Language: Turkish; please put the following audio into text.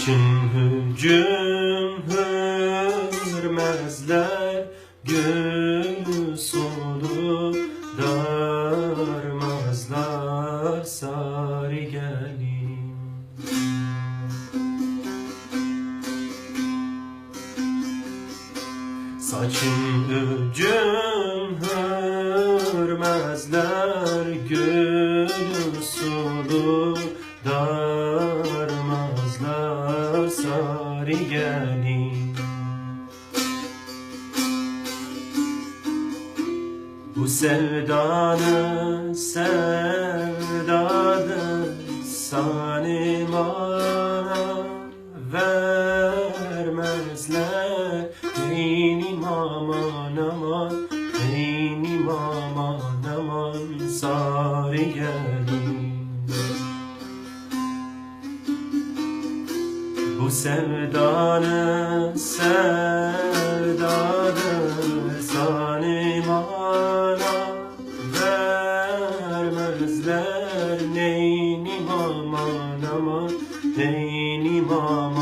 Saçın hücum hürmezler, gül solu darmazlar sarı gelin. Saçın hücum hürmezler, gül solu darmazlar sarı gelin. Bu sevdanı sevdadı sanim ana vermezler. Eynim aman aman, eynim aman aman sarı gelin. Bu sevdanı sevdadı sanim ana vermezler. Neynim aman aman, neynim aman